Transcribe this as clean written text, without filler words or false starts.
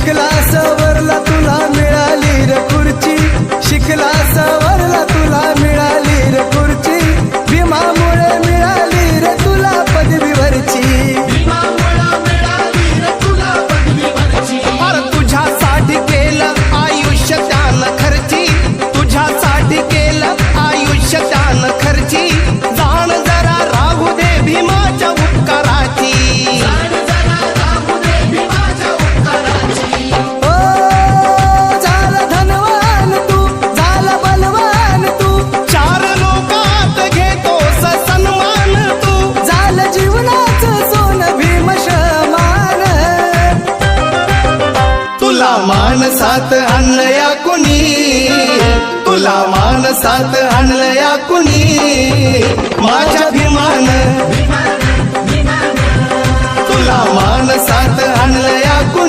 शिकला सवरला तुला मिळाली रे खुर्ची, शिकला सवरला तुला मिळाली रे खुर्ची, भीमामुळे मिळाली रे तुला पदवीवरची, अरे तुझ्यासाठी केलं आयुष्य त्यानं खर्ची, तुझ्यासाठी केलं आयुष्य त्यानं खर्ची, जाण जरा राहू दे भीमाच्या उपकाराची, मानसात आणलं या कुणी, तुला मानसात आणलं या कुणी, माझ्या भीमान, तुला मानसात आणलं या कुणी.